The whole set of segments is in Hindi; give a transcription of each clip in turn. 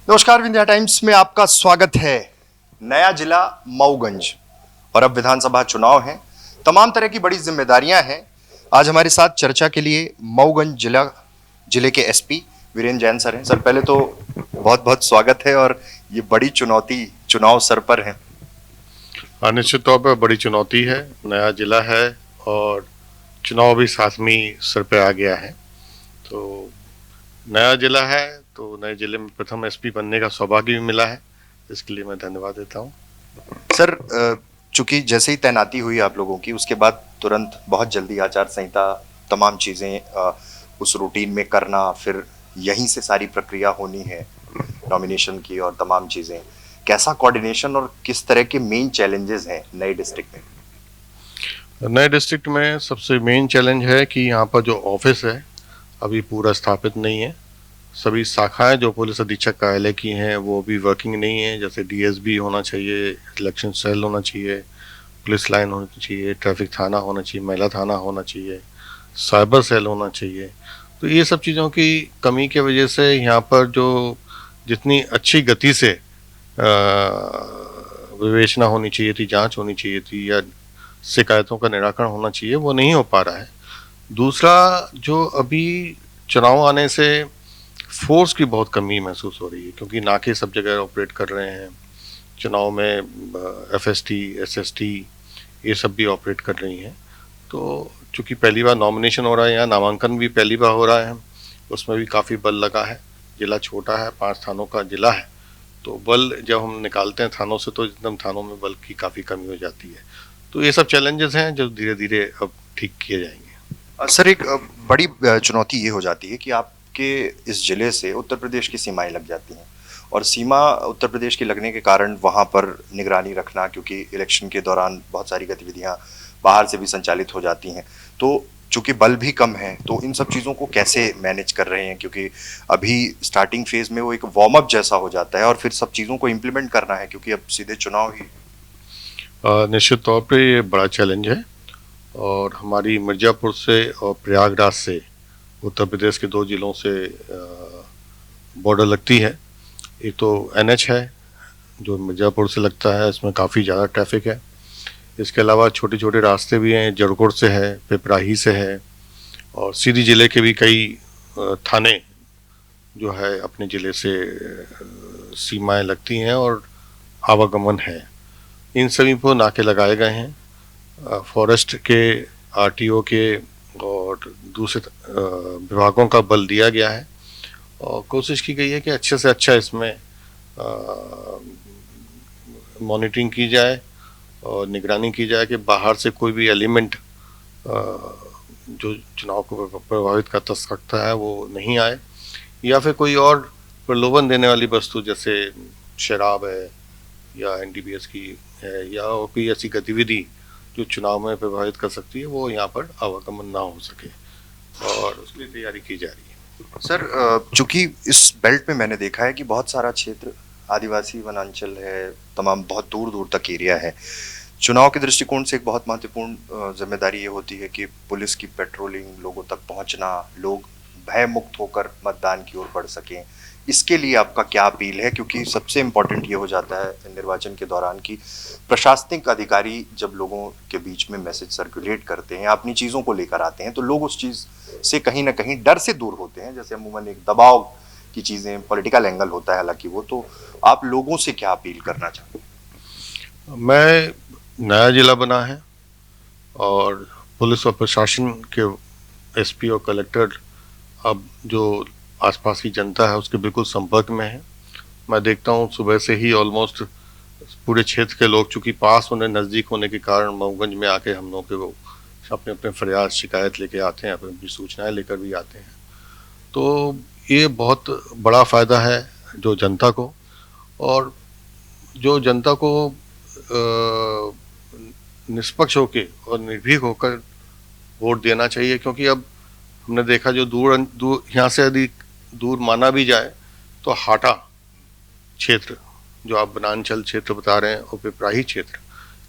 नमस्कार, विंध्या टाइम्स में आपका स्वागत है। नया जिला मऊगंज और अब विधानसभा चुनाव हैं। तमाम तरह की बड़ी जिम्मेदारियां हैं। आज हमारे साथ चर्चा के लिए मऊगंज जिले के एसपी वीरेंद्र जैन सर हैं। सर, पहले तो बहुत बहुत स्वागत है और ये बड़ी चुनौती चुनाव सर पर है। निश्चित तौर पर बड़ी चुनौती है, नया जिला है और चुनाव भी साथ में सर पे आ गया है। तो नया जिला है तो नए जिले में प्रथम एसपी बनने का सौभाग्य भी मिला है, इसके लिए मैं धन्यवाद देता हूँ। सर, चूंकि जैसे ही तैनाती हुई आप लोगों की, उसके बाद तुरंत बहुत जल्दी आचार संहिता, तमाम चीज़ें उस रूटीन में करना, फिर यहीं से सारी प्रक्रिया होनी है नॉमिनेशन की और तमाम चीज़ें। कैसा कोऑर्डिनेशन और किस तरह के मेन चैलेंजेस हैं नए डिस्ट्रिक्ट में? नए डिस्ट्रिक्ट में सबसे मेन चैलेंज है कि यहाँ पर जो ऑफिस है अभी पूरा स्थापित नहीं है। सभी शाखाएं जो पुलिस अधीक्षक कार्यालय की हैं वो भी वर्किंग नहीं है। जैसे डीएसबी होना चाहिए, इलेक्शन सेल होना चाहिए, पुलिस लाइन होनी चाहिए, ट्रैफिक थाना होना चाहिए, महिला थाना होना चाहिए, साइबर सेल होना चाहिए। तो ये सब चीज़ों की कमी की वजह से यहाँ पर जो जितनी अच्छी गति से विवेचना होनी चाहिए थी, जांच होनी चाहिए थी या शिकायतों का निराकरण होना चाहिए, वो नहीं हो पा रहा है। दूसरा, जो अभी चुनाव आने से फोर्स की बहुत कमी महसूस हो रही है, क्योंकि नाके सब जगह ऑपरेट कर रहे हैं। चुनाव में एफएसटी, एसएसटी ये सब भी ऑपरेट कर रही हैं। तो चूँकि पहली बार नॉमिनेशन हो रहा है, यहाँ नामांकन भी पहली बार हो रहा है, उसमें भी काफ़ी बल लगा है। जिला छोटा है, 5 थानों का जिला है, तो बल जब हम निकालते हैं थानों से तो एकदम थानों में बल की काफ़ी कमी हो जाती है। तो ये सब चैलेंजेस हैं जो धीरे धीरे अब ठीक किए जाएंगे। सर, एक बड़ी चुनौती ये हो जाती है कि आपके इस जिले से उत्तर प्रदेश की सीमाएं लग जाती हैं और सीमा उत्तर प्रदेश की लगने के कारण वहाँ पर निगरानी रखना, क्योंकि इलेक्शन के दौरान बहुत सारी गतिविधियाँ बाहर से भी संचालित हो जाती हैं, तो चूंकि बल भी कम है, तो इन सब चीज़ों को कैसे मैनेज कर रहे हैं? क्योंकि अभी स्टार्टिंग फेज में वो एक वार्म अप जैसा हो जाता है और फिर सब चीज़ों को इम्प्लीमेंट करना है, क्योंकि अब सीधे चुनाव ही। निश्चित तौर पे ये बड़ा चैलेंज है और हमारी मिर्ज़ापुर से और प्रयागराज से उत्तर प्रदेश के 2 जिलों से बॉर्डर लगती है। एक तो एनएच है जो मिर्ज़ापुर से लगता है, इसमें काफ़ी ज़्यादा ट्रैफिक है। इसके अलावा छोटे छोटे रास्ते भी हैं, जड़कोट से है, पिपराही से है और सीधी ज़िले के भी कई थाने जो है अपने ज़िले से सीमाएं लगती हैं और आवागमन है। इन सभी पर नाके लगाए गए हैं। फॉरेस्ट के, आरटीओ के और दूसरे विभागों का बल दिया गया है और कोशिश की गई है कि अच्छे से अच्छा इसमें मॉनिटरिंग की जाए और निगरानी की जाए कि बाहर से कोई भी एलिमेंट जो चुनाव को प्रभावित कर सकता है वो नहीं आए, या फिर कोई और प्रलोभन देने वाली वस्तु जैसे शराब है या एनडीपीएस की है या कोई ऐसी गतिविधि जो चुनाव में प्रभावित कर सकती है, वो यहाँ पर आवागमन ना हो सके और उसके लिए तैयारी की जा रही है। सर, चूंकि इस बेल्ट में मैंने देखा है कि बहुत सारा क्षेत्र आदिवासी वनांचल है, तमाम बहुत दूर दूर तक एरिया है। चुनाव के दृष्टिकोण से एक बहुत महत्वपूर्ण जिम्मेदारी ये होती है कि पुलिस की पेट्रोलिंग, लोगों तक पहुंचना, लोग भय मुक्त होकर मतदान की ओर बढ़ सकें। इसके लिए आपका क्या अपील है? क्योंकि सबसे इम्पोर्टेंट ये हो जाता है निर्वाचन के दौरान कि प्रशासनिक अधिकारी जब लोगों के बीच में मैसेज सर्कुलेट करते हैं, अपनी चीज़ों को लेकर आते हैं, तो लोग उस चीज़ से कहीं ना कहीं डर से दूर होते हैं। जैसे अमूमन एक दबाव की चीज़ें, पॉलिटिकल एंगल होता है हालांकि वो, तो आप लोगों से क्या अपील करना चाहते हैं? मैं नया जिला बना है और पुलिस और प्रशासन के एसपी और कलेक्टर अब जो आसपास की जनता है उसके बिल्कुल संपर्क में है। मैं देखता हूँ सुबह से ही ऑलमोस्ट पूरे क्षेत्र के लोग, चूँकि पास होने, नज़दीक होने के कारण मऊगंज में आके हम लोग के वो अपने अपने फरियाद शिकायत लेके आते हैं, अपनी सूचनाएं लेकर भी आते हैं। तो ये बहुत बड़ा फ़ायदा है जो जनता को, और जो जनता को निष्पक्ष होकर और निर्भीक होकर वोट देना चाहिए, क्योंकि अब हमने देखा जो दूर यहाँ से यदि दूर माना भी जाए तो हाटा क्षेत्र जो आप बनांचल क्षेत्र बता रहे हैं और पिपराही क्षेत्र,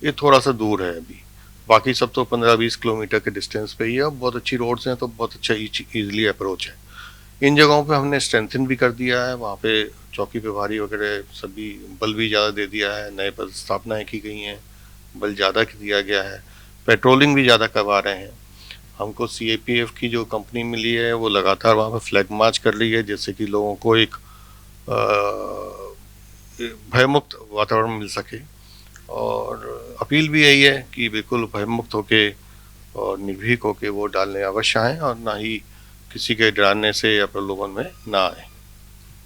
ये थोड़ा सा दूर है अभी। बाकी सब तो 15-20 किलोमीटर के डिस्टेंस पे ही है। बहुत अच्छी रोड्स हैं तो बहुत अच्छा ईजिली अप्रोच है। इन जगहों पे हमने स्ट्रेंथन भी कर दिया है। वहाँ पे चौकी प्रभारी वगैरह सभी बल भी ज़्यादा दे दिया है, नए पद स्थापनाएँ की गई हैं, बल ज़्यादा दिया गया है, पेट्रोलिंग भी ज़्यादा करवा रहे हैं। हमको सीआईपीएफ की जो कंपनी मिली है वो लगातार वहाँ पर फ्लैग मार्च कर रही है, जिससे कि लोगों को एक भयमुक्त वातावरण मिल सके। और अपील भी यही है कि बिल्कुल भयमुक्त होके और निर्भीक होके वोट डालने अवश्य आएँ और ना ही किसी के डराने से या प्रलोभन में ना आए।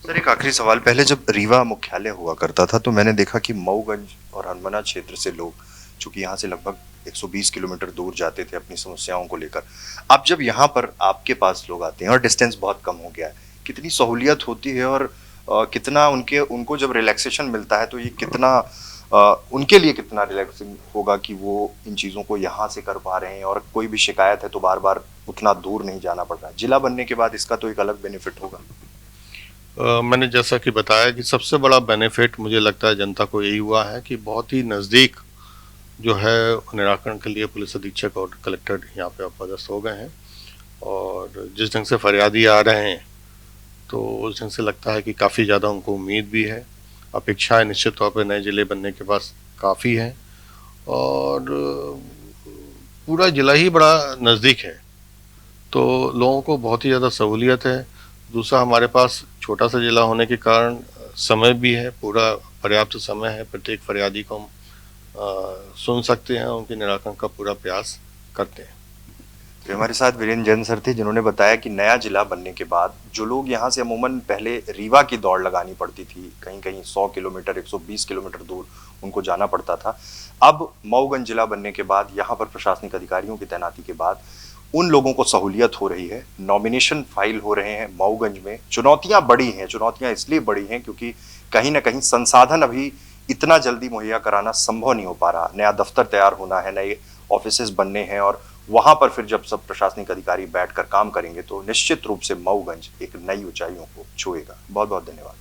सर एक आखिरी सवाल, पहले जब रीवा मुख्यालय हुआ करता था तो मैंने देखा कि मऊगंज और हनुमाना क्षेत्र से लोग, चूंकि यहाँ से लगभग 120 किलोमीटर दूर जाते थे अपनी समस्याओं को लेकर, अब जब यहाँ पर आपके पास लोग आते हैं और डिस्टेंस बहुत कम हो गया है, कितनी सहूलियत होती है और कितना उनको जब रिलैक्सेशन मिलता है तो ये कितना उनके लिए कितना रिलैक्सिंग होगा कि वो इन चीज़ों को यहाँ से कर पा रहे हैं और कोई भी शिकायत है तो बार बार उतना दूर नहीं जाना पड़ रहा है। जिला बनने के बाद इसका तो एक अलग बेनिफिट होगा। मैंने जैसा कि बताया कि सबसे बड़ा बेनिफिट मुझे लगता है जनता को यही हुआ है कि बहुत ही नज़दीक जो है निराकरण के लिए पुलिस अधीक्षक और कलेक्टर यहाँ पे पदस्थ हो गए हैं। और जिस ढंग से फरियादी आ रहे हैं तो उस ढंग से लगता है कि काफ़ी ज़्यादा उनको उम्मीद भी है, अपेक्षाएं निश्चित तौर पे नए ज़िले बनने के पास काफ़ी है। और पूरा ज़िला ही बड़ा नज़दीक है तो लोगों को बहुत ही ज़्यादा सहूलियत है। दूसरा, हमारे पास छोटा सा ज़िला होने के कारण समय भी है, पूरा पर्याप्त समय है, प्रत्येक फरियादी को हम सुन सकते हैं, उनके निराकरण का पूरा प्रयास करते हैं। तो हमारे साथ वीरेंद्र जैन सर थे, जिन्होंने बताया कि नया जिला बनने के बाद जो लोग यहाँ से अमूमन पहले रीवा की दौड़ लगानी पड़ती थी, कहीं कहीं 100 किलोमीटर 120 किलोमीटर दूर उनको जाना पड़ता था, अब मऊगंज जिला बनने के बाद यहाँ पर प्रशासनिक अधिकारियों की तैनाती के बाद उन लोगों को सहूलियत हो रही है। नॉमिनेशन फाइल हो रहे हैं मऊगंज में। चुनौतियां बड़ी हैं, चुनौतियां इसलिए बड़ी हैं क्योंकि कहीं ना कहीं संसाधन अभी इतना जल्दी मुहैया कराना संभव नहीं हो पा रहा। नया दफ्तर तैयार होना है, नए ऑफिसेज बनने हैं और वहां पर फिर जब सब प्रशासनिक अधिकारी बैठकर काम करेंगे तो निश्चित रूप से मऊगंज एक नई ऊंचाइयों को छुएगा। बहुत बहुत धन्यवाद।